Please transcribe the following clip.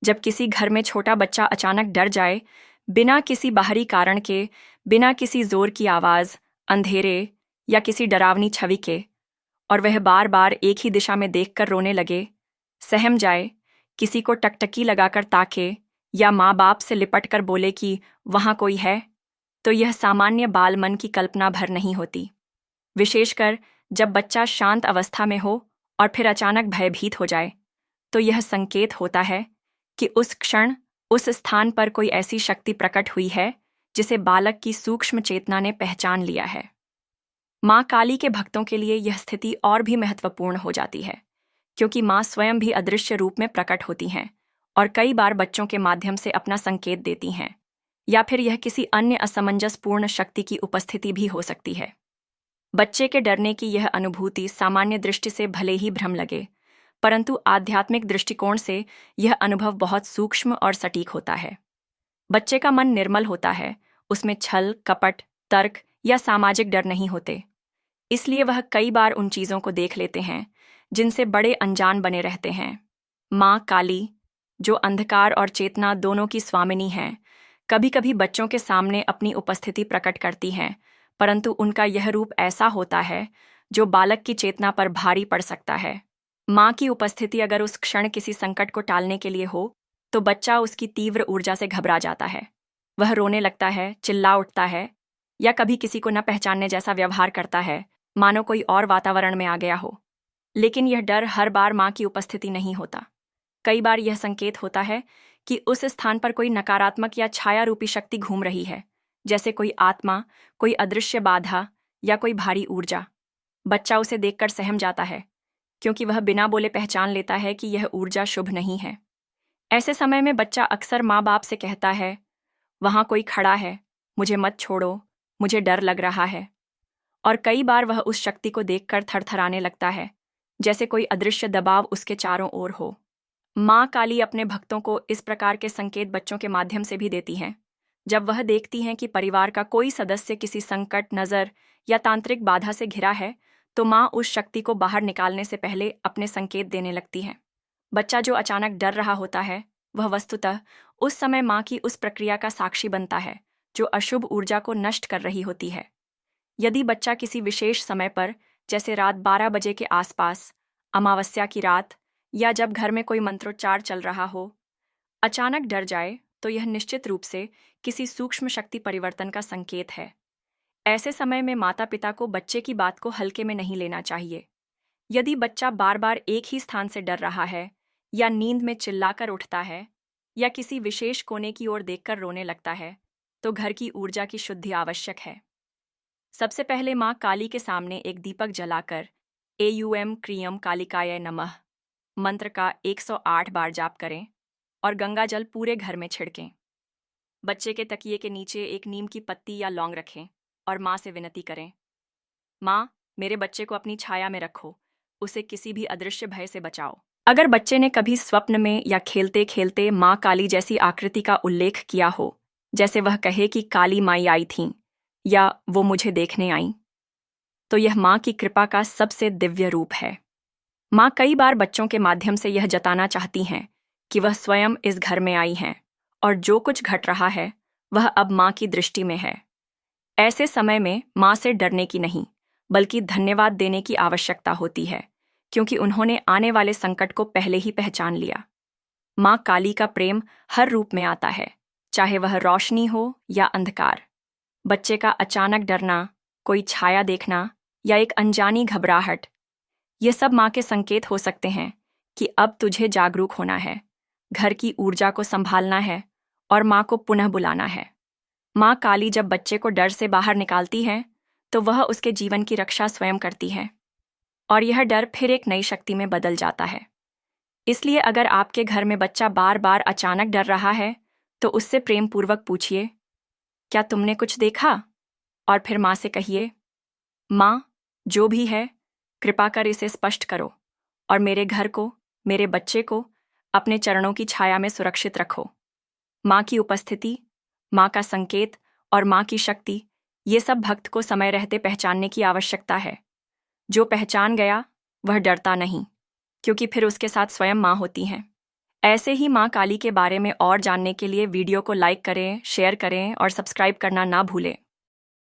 जब किसी घर में छोटा बच्चा अचानक डर जाए, बिना किसी बाहरी कारण के, बिना किसी जोर की आवाज, अंधेरे या किसी डरावनी छवि के, और वह बार बार एक ही दिशा में देखकर रोने लगे, सहम जाए, किसी को टकटकी लगाकर ताके या माँ बाप से लिपट कर बोले कि वहाँ कोई है, तो यह सामान्य बाल मन की कल्पना भर नहीं होती। विशेषकर जब बच्चा शांत अवस्था में हो और फिर अचानक भयभीत हो जाए, तो यह संकेत होता है कि उस क्षण उस स्थान पर कोई ऐसी शक्ति प्रकट हुई है जिसे बालक की सूक्ष्म चेतना ने पहचान लिया है। माँ काली के भक्तों के लिए यह स्थिति और भी महत्वपूर्ण हो जाती है, क्योंकि माँ स्वयं भी अदृश्य रूप में प्रकट होती हैं और कई बार बच्चों के माध्यम से अपना संकेत देती हैं, या फिर यह किसी अन्य असमंजसपूर्ण शक्ति की उपस्थिति भी हो सकती है। बच्चे के डरने की यह अनुभूति सामान्य दृष्टि से भले ही भ्रम लगे, परंतु आध्यात्मिक दृष्टिकोण से यह अनुभव बहुत सूक्ष्म और सटीक होता है। बच्चे का मन निर्मल होता है, उसमें छल, कपट, तर्क या सामाजिक डर नहीं होते। इसलिए वह कई बार उन चीज़ों को देख लेते हैं जिनसे बड़े अनजान बने रहते हैं। माँ काली, जो अंधकार और चेतना दोनों की स्वामिनी हैं, कभी कभी बच्चों के सामने अपनी उपस्थिति प्रकट करती हैं, परंतु उनका यह रूप ऐसा होता है जो बालक की चेतना पर भारी पड़ सकता है। माँ की उपस्थिति अगर उस क्षण किसी संकट को टालने के लिए हो, तो बच्चा उसकी तीव्र ऊर्जा से घबरा जाता है। वह रोने लगता है, चिल्ला उठता है, या कभी किसी को न पहचानने जैसा व्यवहार करता है, मानो कोई और वातावरण में आ गया हो। लेकिन यह डर हर बार माँ की उपस्थिति नहीं होता। कई बार यह संकेत होता है कि उस स्थान पर कोई नकारात्मक या छाया रूपी शक्ति घूम रही है, जैसे कोई आत्मा, कोई अदृश्य बाधा या कोई भारी ऊर्जा। बच्चा उसे देखकर सहम जाता है, क्योंकि वह बिना बोले पहचान लेता है कि यह ऊर्जा शुभ नहीं है। ऐसे समय में बच्चा अक्सर माँ बाप से कहता है, वहाँ कोई खड़ा है, मुझे मत छोड़ो, मुझे डर लग रहा है। और कई बार वह उस शक्ति को देखकर थरथराने लगता है, जैसे कोई अदृश्य दबाव उसके चारों ओर हो। माँ काली अपने भक्तों को इस प्रकार के संकेत बच्चों के माध्यम से भी देती हैं। जब वह देखती हैं कि परिवार का कोई सदस्य किसी संकट, नज़र या तांत्रिक बाधा से घिरा है, तो माँ उस शक्ति को बाहर निकालने से पहले अपने संकेत देने लगती है। बच्चा जो अचानक डर रहा होता है, वह वस्तुतः उस समय माँ की उस प्रक्रिया का साक्षी बनता है जो अशुभ ऊर्जा को नष्ट कर रही होती है। यदि बच्चा किसी विशेष समय पर, जैसे रात 12 बजे के आसपास, अमावस्या की रात, या जब घर में कोई मंत्रोच्चार चल रहा हो, अचानक डर जाए, तो यह निश्चित रूप से किसी सूक्ष्म शक्ति परिवर्तन का संकेत है। ऐसे समय में माता पिता को बच्चे की बात को हल्के में नहीं लेना चाहिए। यदि बच्चा बार बार एक ही स्थान से डर रहा है, या नींद में चिल्लाकर उठता है, या किसी विशेष कोने की ओर देखकर रोने लगता है, तो घर की ऊर्जा की शुद्धि आवश्यक है। सबसे पहले माँ काली के सामने एक दीपक जलाकर एयूएम क्रियम कालिकाय नमः मंत्र का 108 बार जाप करें और गंगा जल पूरे घर में छिड़कें। बच्चे के तकिए के नीचे एक नीम की पत्ती या लौंग रखें और माँ से विनती करें, माँ, मेरे बच्चे को अपनी छाया में रखो, उसे किसी भी अदृश्य भय से बचाओ। अगर बच्चे ने कभी स्वप्न में या खेलते खेलते माँ काली जैसी आकृति का उल्लेख किया हो, जैसे वह कहे कि काली माई आई थीं या वो मुझे देखने आईं, तो यह माँ की कृपा का सबसे दिव्य रूप है। माँ कई बार बच्चों के माध्यम से यह जताना चाहती हैं कि वह स्वयं इस घर में आई हैं और जो कुछ घट रहा है वह अब माँ की दृष्टि में है। ऐसे समय में माँ से डरने की नहीं, बल्कि धन्यवाद देने की आवश्यकता होती है, क्योंकि उन्होंने आने वाले संकट को पहले ही पहचान लिया। माँ काली का प्रेम हर रूप में आता है, चाहे वह रोशनी हो या अंधकार। बच्चे का अचानक डरना, कोई छाया देखना या एक अनजानी घबराहट, ये सब माँ के संकेत हो सकते हैं कि अब तुझे जागरूक होना है, घर की ऊर्जा को संभालना है और माँ को पुनः बुलाना है। माँ काली जब बच्चे को डर से बाहर निकालती है, तो वह उसके जीवन की रक्षा स्वयं करती है और यह डर फिर एक नई शक्ति में बदल जाता है। इसलिए अगर आपके घर में बच्चा बार बार अचानक डर रहा है, तो उससे प्रेम पूर्वक पूछिए, क्या तुमने कुछ देखा? और फिर माँ से कहिए, माँ, जो भी है, कृपा कर इसे स्पष्ट करो और मेरे घर को, मेरे बच्चे को अपने चरणों की छाया में सुरक्षित रखो। माँ की उपस्थिति, माँ का संकेत और माँ की शक्ति, ये सब भक्त को समय रहते पहचानने की आवश्यकता है। जो पहचान गया वह डरता नहीं, क्योंकि फिर उसके साथ स्वयं माँ होती हैं। ऐसे ही माँ काली के बारे में और जानने के लिए वीडियो को लाइक करें, शेयर करें और सब्सक्राइब करना ना भूलें।